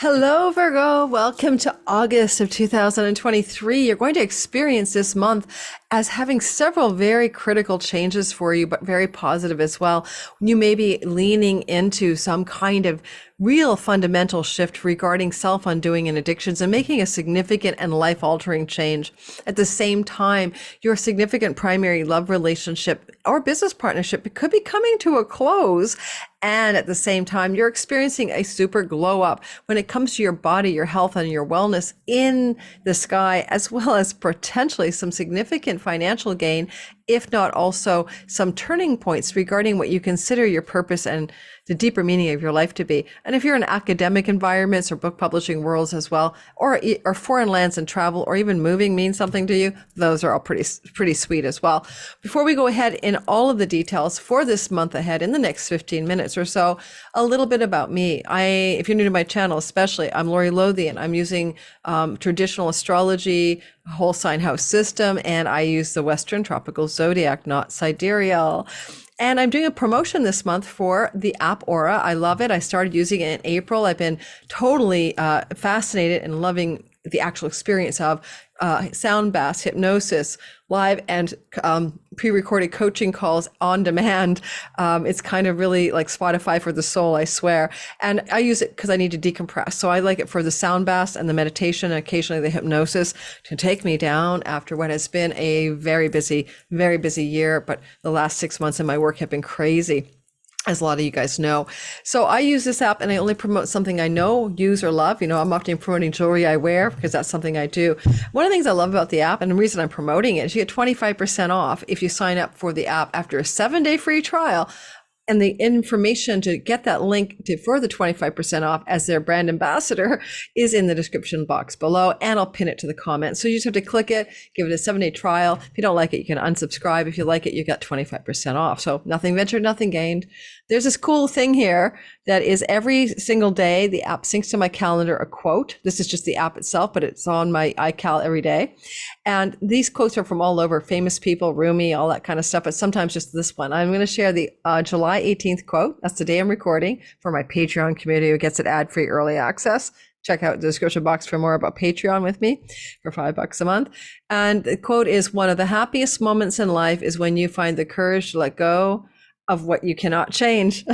Hello, Virgo. Welcome to August of 2023. You're going to experience this month as having several very critical changes for you, but very positive as well. You may be leaning into some kind of real fundamental shift regarding self-undoing and addictions and making a significant and life-altering change. At the same time, your significant primary love relationship or business partnership could be coming to a close. And at the same time, you're experiencing a super glow up when it comes to your body, your health, and your wellness in the sky, as well as potentially some significant financial gain, if not also some turning points regarding what you consider your purpose and the deeper meaning of your life to be. And if you're in academic environments or book publishing worlds as well, or foreign lands and travel, or even moving means something to you, those are all pretty sweet as well. Before we go ahead in all of the details for this month ahead in the next 15 minutes or so, a little bit about me. If you're new to my channel, especially, I'm Lori Lothian. I'm using traditional astrology, whole sign house system, and I use the Western tropical zodiac, not sidereal. And I'm doing a promotion this month for the app Aura. I love it. I started using it in April. I've been totally fascinated and loving the actual experience of sound baths, hypnosis, live and pre-recorded coaching calls on demand. It's kind of really like Spotify for the soul, I swear. And I use it because I need to decompress. So I like it for the sound baths and the meditation and occasionally the hypnosis to take me down after what has been a very busy year. But the last 6 months in my work have been crazy, as a lot of you guys know. So I use this app and I only promote something I know, use, or love. I'm often promoting jewelry I wear because that's something I do. One of the things I love about the app, and the reason I'm promoting it, is you get 25% off if you sign up for the app after a 7-day free trial. And the information to get that link for the 25% off as their brand ambassador is in the description box below, and I'll pin it to the comments. So you just have to click it, give it a 7-day trial. If you don't like it, you can unsubscribe. If you like it, you got 25% off. So nothing ventured, nothing gained. There's this cool thing here that is every single day, the app syncs to my calendar a quote. This is just the app itself, but it's on my iCal every day. And these quotes are from all over, famous people, Rumi, all that kind of stuff, but sometimes just this one. I'm going to share the July 18th quote. That's the day I'm recording for my Patreon community who gets it ad-free early access. Check out the description box for more about Patreon with me for $5 a month. And the quote is, "One of the happiest moments in life is when you find the courage to let go of what you cannot change."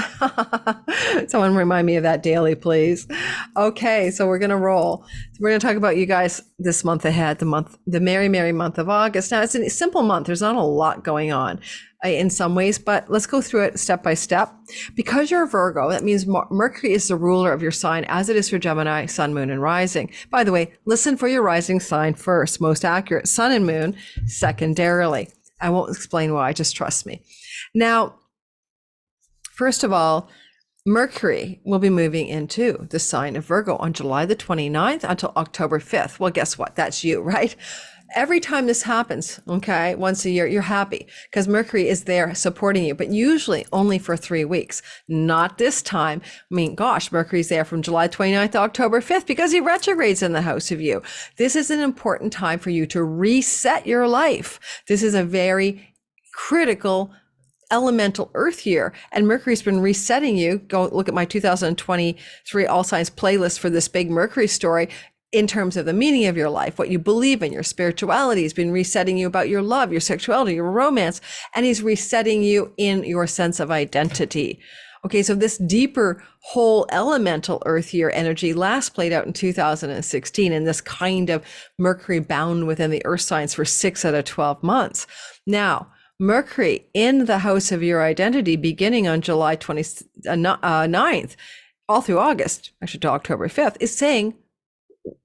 Someone remind me of that daily, please. Okay, so we're going to roll. We're going to talk about you guys this month ahead, the merry, merry month of August. Now, it's a simple month. There's not a lot going on in some ways, but let's go through it step by step. Because you're a Virgo, that means Mercury is the ruler of your sign, as it is for Gemini, Sun, Moon, and Rising. By the way, listen for your rising sign first, most accurate. Sun and Moon secondarily. I won't explain why, just trust me. Now, first of all, Mercury will be moving into the sign of Virgo on July the 29th until October 5th. Well, guess what? That's you, right? Every time this happens, okay, once a year, you're happy because Mercury is there supporting you, but usually only for 3 weeks. Not this time. I mean, gosh, Mercury's there from July 29th to October 5th because he retrogrades in the house of you. This is an important time for you to reset your life. This is a very critical elemental earth year, and Mercury's been resetting you. Go look at my 2023 All Signs playlist for this big Mercury story in terms of the meaning of your life, what you believe in, your spirituality. He's been resetting you about your love, your sexuality, your romance, and he's resetting you in your sense of identity. Okay, so this deeper whole elemental earth year energy last played out in 2016 in this kind of Mercury bound within the earth signs for 6 out of 12 months. Now, Mercury in the house of your identity beginning on July 29th, all through August, actually to October 5th, is saying,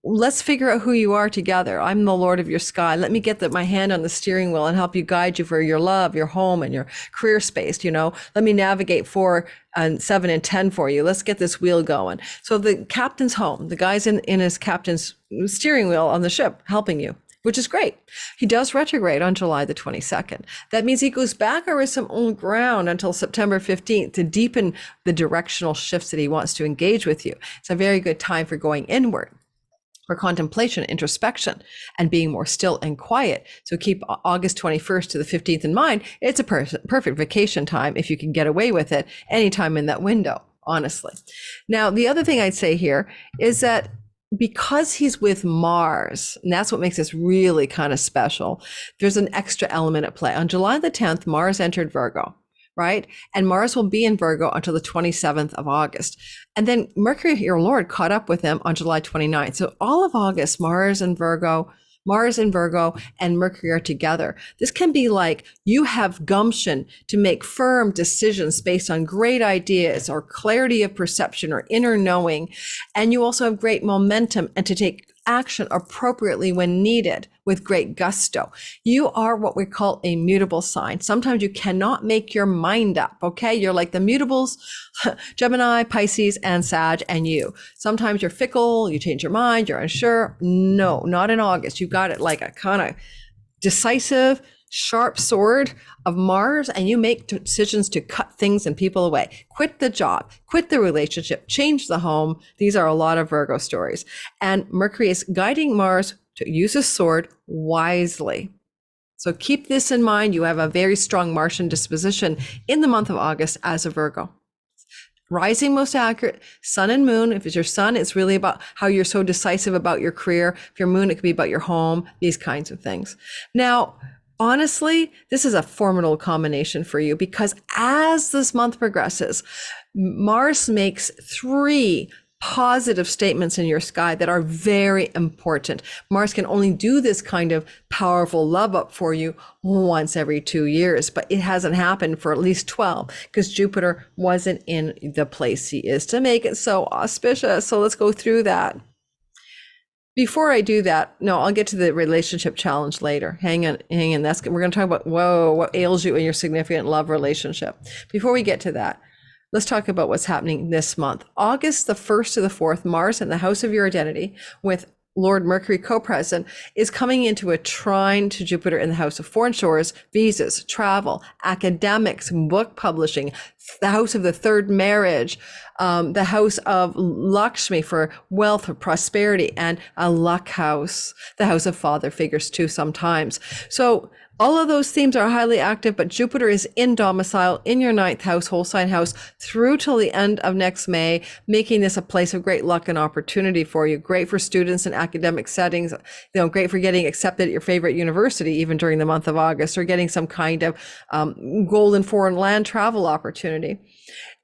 let's figure out who you are together. I'm the Lord of your sky. Let me get my hand on the steering wheel and help you guide you for your love, your home, and your career space. Let me navigate 4 and 7 and 10 for you. Let's get this wheel going. So the captain's home, the guy's in his captain's steering wheel on the ship helping you, which is great. He does retrograde on July the 22nd. That means he goes back over some old ground until September 15th to deepen the directional shifts that he wants to engage with you. It's a very good time for going inward, for contemplation, introspection, and being more still and quiet. So keep August 21st to the 15th in mind. It's a perfect vacation time if you can get away with it anytime in that window. honestly. Now, the other thing I'd say here is that because he's with Mars, and that's what makes this really kind of special, there's an extra element at play. On July the 10th, Mars entered Virgo, right? And Mars will be in Virgo until the 27th of August. And then Mercury, your Lord, caught up with him on July 29th. So all of August, Mars and Virgo, and Mercury are together. This can be like you have gumption to make firm decisions based on great ideas or clarity of perception or inner knowing. And you also have great momentum and to take action appropriately when needed with great gusto. You are what we call a mutable sign. Sometimes you cannot make your mind up, okay? You're like the mutables, Gemini, Pisces, and Sag, and you. Sometimes you're fickle, you change your mind, you're unsure. No, not in August. You got it like a kind of decisive, sharp sword of Mars, and you make decisions to cut things and people away. Quit the job, quit the relationship, change the home. These are a lot of Virgo stories. And Mercury is guiding Mars to use a sword wisely. So keep this in mind. You have a very strong Martian disposition in the month of August as a Virgo. Rising most accurate, sun and moon. If it's your sun, it's really about how you're so decisive about your career. If your moon, it could be about your home, these kinds of things. Now, honestly, this is a formidable combination for you because as this month progresses, Mars makes 3 positive statements in your sky that are very important. Mars can only do this kind of powerful love up for you once every 2 years, but it hasn't happened for at least 12 because Jupiter wasn't in the place he is to make it so auspicious. So let's go through that. Before I do that, no, I'll get to the relationship challenge later. Hang on. We're going to talk about, what ails you in your significant love relationship. Before we get to that, let's talk about what's happening this month. August the 1st to the 4th, Mars in the house of your identity with Lord Mercury co-present is coming into a trine to Jupiter in the house of foreign shores, visas, travel, academics, book publishing, the house of the third marriage, the house of Lakshmi for wealth or prosperity, and a luck house, the house of father figures too sometimes. So all of those themes are highly active, but Jupiter is in domicile in your 9th house, whole sign house, through till the end of next May, making this a place of great luck and opportunity for you. Great for students in academic settings, great for getting accepted at your favorite university, even during the month of August, or getting some kind of golden foreign land travel opportunity.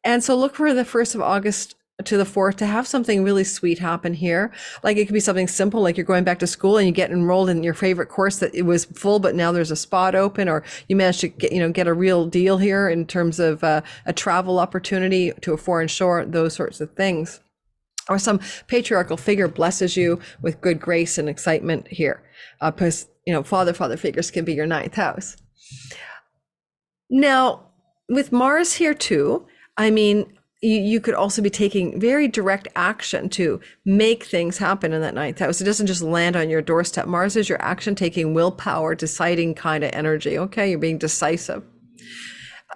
And so look for the 1st of August to the 4th to have something really sweet happen here. Like it could be something simple, like you're going back to school and you get enrolled in your favorite course that it was full, but now there's a spot open, or you managed to get a real deal here in terms of a travel opportunity to a foreign shore, those sorts of things. Or some patriarchal figure blesses you with good grace and excitement here. Because, father figures can be your 9th house. Now, with Mars here too, you could also be taking very direct action to make things happen in that 9th house. It doesn't just land on your doorstep. Mars is your action taking, willpower, deciding kind of energy. Okay, you're being decisive.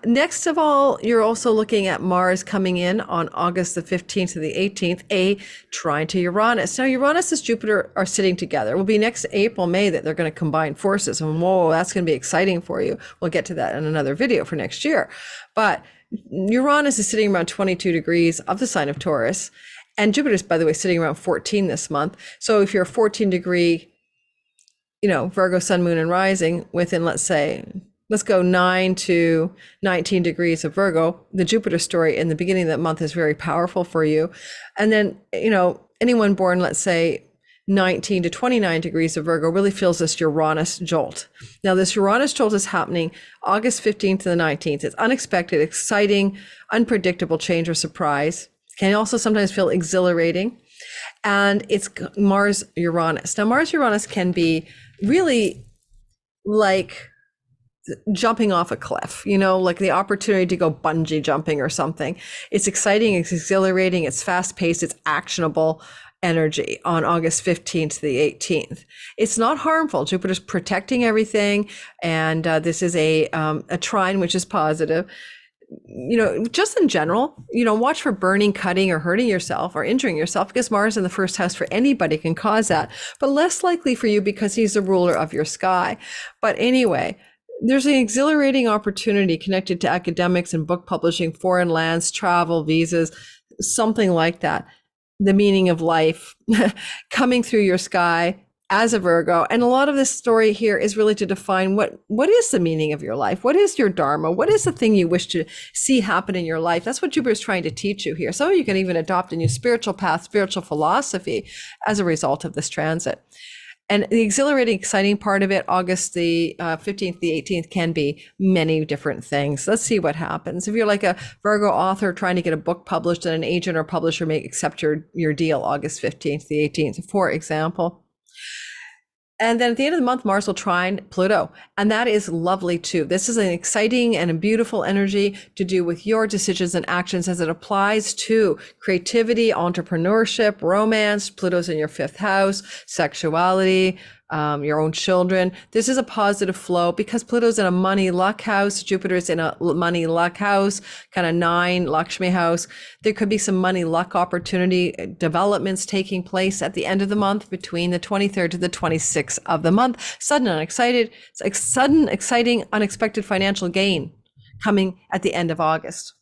Next of all, you're also looking at Mars coming in on August the 15th to the 18th, a trine to Uranus. Now, Uranus and Jupiter are sitting together. It will be next April, May that they're going to combine forces. And whoa, that's going to be exciting for you. We'll get to that in another video for next year. But Uranus is sitting around 22 degrees of the sign of Taurus. And Jupiter is, by the way, sitting around 14 this month. So if you're a 14 degree, Virgo, sun, moon, and rising within, let's go 9 to 19 degrees of Virgo, the Jupiter story in the beginning of that month is very powerful for you. And then, anyone born, let's say, 19 to 29 degrees of Virgo really feels this Uranus jolt. Now, this Uranus jolt is happening August 15th to the 19th. It's unexpected, exciting, unpredictable change or surprise. Can also sometimes feel exhilarating. And it's Mars-Uranus. Now, Mars-Uranus can be really like jumping off a cliff, like the opportunity to go bungee jumping or something. It's exciting, it's exhilarating, it's fast-paced, it's actionable energy on August 15th to the 18th. It's not harmful. Jupiter's protecting everything. And this is a trine, which is positive. Just in general, watch for burning, cutting, or hurting yourself or injuring yourself, because Mars in the 1st house for anybody can cause that, but less likely for you because he's the ruler of your sky. But anyway, there's an exhilarating opportunity connected to academics and book publishing, foreign lands, travel, visas, something like that. The meaning of life coming through your sky as a Virgo. And a lot of this story here is really to define what is the meaning of your life? What is your dharma? What is the thing you wish to see happen in your life? That's what Jupiter is trying to teach you here. Some of you can even adopt a new spiritual path, spiritual philosophy as a result of this transit. And the exhilarating, exciting part of it, August the 15th, the 18th, can be many different things. Let's see what happens. If you're like a Virgo author trying to get a book published and an agent or publisher may accept your deal August 15th, the 18th, for example. And then at the end of the month, Mars will trine Pluto. And that is lovely too. This is an exciting and a beautiful energy to do with your decisions and actions as it applies to creativity, entrepreneurship, romance. Pluto's in your 5th house, sexuality, your own children. This is a positive flow because Pluto's in a money luck house. Jupiter's in a money luck house, kind of 9 Lakshmi house. There could be some money luck opportunity developments taking place at the end of the month between the 23rd to the 26th of the month. Sudden, exciting, unexpected financial gain coming at the end of August.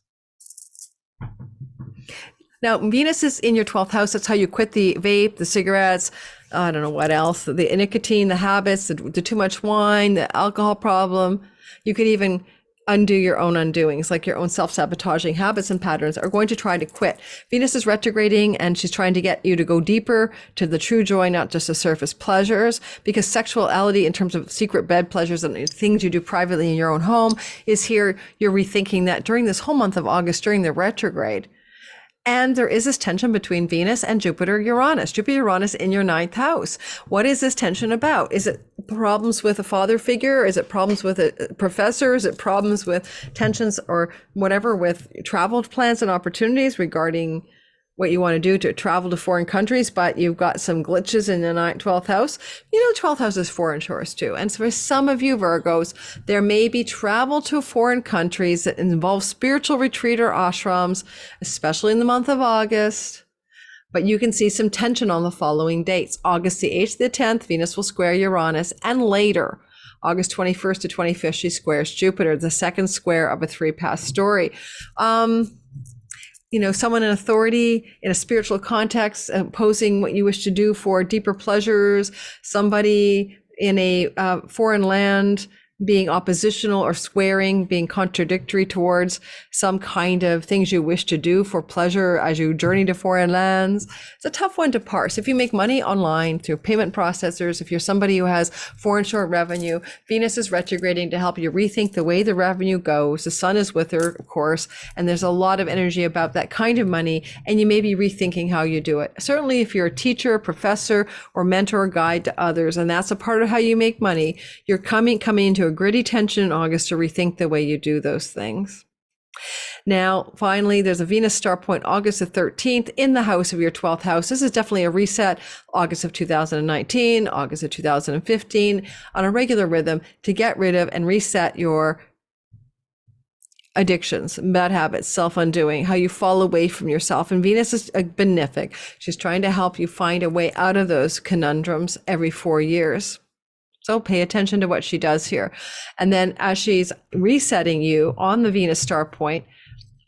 Now, Venus is in your 12th house. That's how you quit the vape, the cigarettes, I don't know what else, the nicotine, the habits, the too much wine, the alcohol problem. You could even undo your own undoings, like your own self-sabotaging habits and patterns are going to try to quit. Venus is retrograding and she's trying to get you to go deeper to the true joy, not just the surface pleasures, because sexuality in terms of secret bed pleasures and things you do privately in your own home is here. You're rethinking that during this whole month of August, during the retrograde. And there is this tension between Venus and Jupiter-Uranus. Jupiter-Uranus in your 9th house. What is this tension about? Is it problems with a father figure? Is it problems with a professor? Is it problems with tensions or whatever with travel plans and opportunities regarding what you want to do to travel to foreign countries, but you've got some glitches in the 12th house? 12th house is foreign tourist too. And so for some of you Virgos, there may be travel to foreign countries that involve spiritual retreat or ashrams, especially in the month of August. But you can see some tension on the following dates. August the 8th to the 10th, Venus will square Uranus, and later, August 21st to 25th, she squares Jupiter, the second square of a 3-path story. Someone in authority in a spiritual context, opposing what you wish to do for deeper pleasures, somebody in a foreign land being oppositional or squaring, being contradictory towards some kind of things you wish to do for pleasure as you journey to foreign lands. It's a tough one to parse. If you make money online through payment processors, if you're somebody who has foreign short revenue, Venus is retrograding to help you rethink the way the revenue goes. The sun is with her, of course, and there's a lot of energy about that kind of money, and you may be rethinking how you do it. Certainly if you're a teacher, professor, or mentor or guide to others, and that's a part of how you make money, you're coming into a gritty tension in August to rethink the way you do those things. Now, finally, there's a Venus star point August the 13th in the house of your 12th house. This is definitely a reset, August of 2019, August of 2015, on a regular rhythm to get rid of and reset your addictions, bad habits, self-undoing, how you fall away from yourself. And Venus is a benefic. She's trying to help you find a way out of those conundrums every 4 years. So pay attention to what she does here. And then as she's resetting you on the Venus star point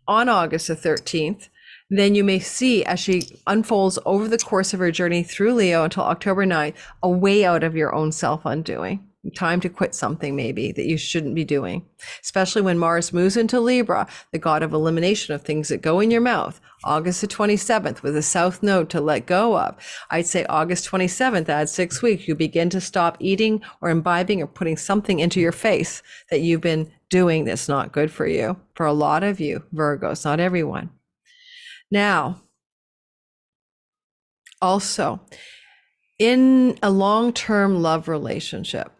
on August the 13th, then you may see as she unfolds over the course of her journey through Leo until October 9th, a way out of your own self-undoing. Time to quit something maybe that you shouldn't be doing, especially when Mars moves into Libra, the god of elimination of things that go in your mouth. August the 27th with a south node to let go of. I'd say August 27th, add 6 weeks, you begin to stop eating or imbibing or putting something into your face that you've been doing that's not good for you. For a lot of you, Virgos, not everyone. Now, also, in a long-term love relationship,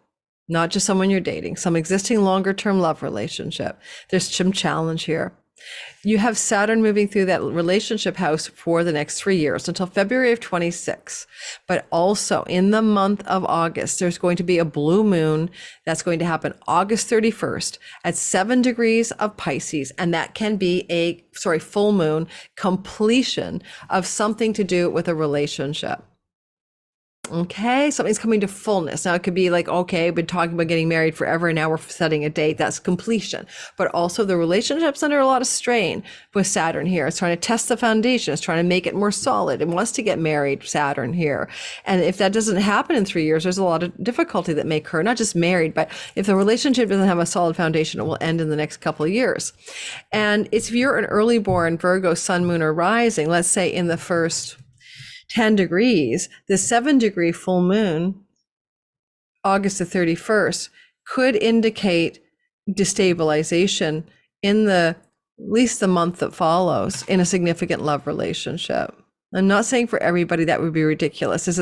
not just someone you're dating, some existing longer-term love relationship, there's some challenge here. You have Saturn moving through that relationship house for the next 3 years until February of 26. But also in the month of August, there's going to be a blue moon that's going to happen August 31st at 7 degrees of Pisces. And that can be a, full moon completion of something to do with a relationship. Okay, something's coming to fullness. Now it could be like, okay, I've been talking about getting married forever and now we're setting a date. That's completion. But also the relationship's under a lot of strain with Saturn here. It's trying to test the foundation. It's trying to make it more solid. It wants to get married, Saturn here. And if that doesn't happen in 3 years, there's a lot of difficulty that may occur, not just married, but if the relationship doesn't have a solid foundation, it will end in the next couple of years. And if you're an early born Virgo, sun, moon, or rising, let's say in the first 10 degrees, the 7-degree full moon, August the 31st, could indicate destabilization in the at least the month that follows in a significant love relationship. I'm not saying for everybody that would be ridiculous. This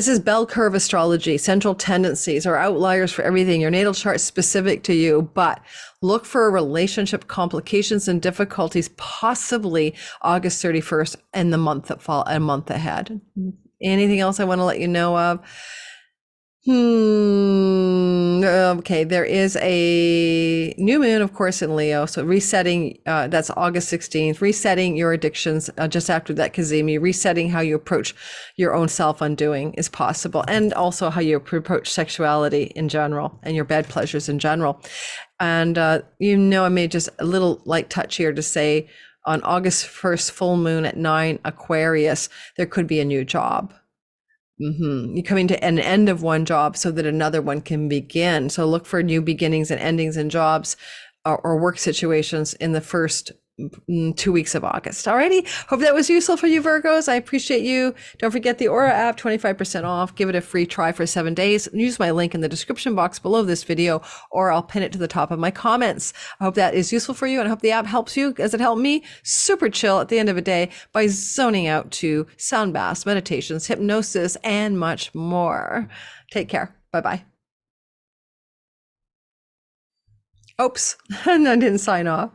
is bell curve astrology. Central tendencies or outliers for everything. Your natal chart is specific to you, but look for relationship complications and difficulties, possibly August 31st and the month that fall, a month ahead. Anything else I want to let you know of? Okay, there is a new moon, of course, in Leo. So resetting, that's August 16th, resetting your addictions just after that Kazemi, resetting how you approach your own self-undoing is possible. And also how you approach sexuality in general and your bed pleasures in general. And, I made just a little light touch here to say on August 1st, full moon at 9 Aquarius, there could be a new job. You're coming to an end of one job so that another one can begin. So look for new beginnings and endings in jobs or work situations in the first 2 weeks of August. Alrighty. Hope that was useful for you, Virgos. I appreciate you. Don't forget the Aura app, 25% off. Give it a free try for 7 days. Use my link in the description box below this video, or I'll pin it to the top of my comments. I hope that is useful for you, and I hope the app helps you as it helped me. Super chill at the end of a day by zoning out to sound baths, meditations, hypnosis, and much more. Take care. Bye-bye. Oops, I didn't sign off.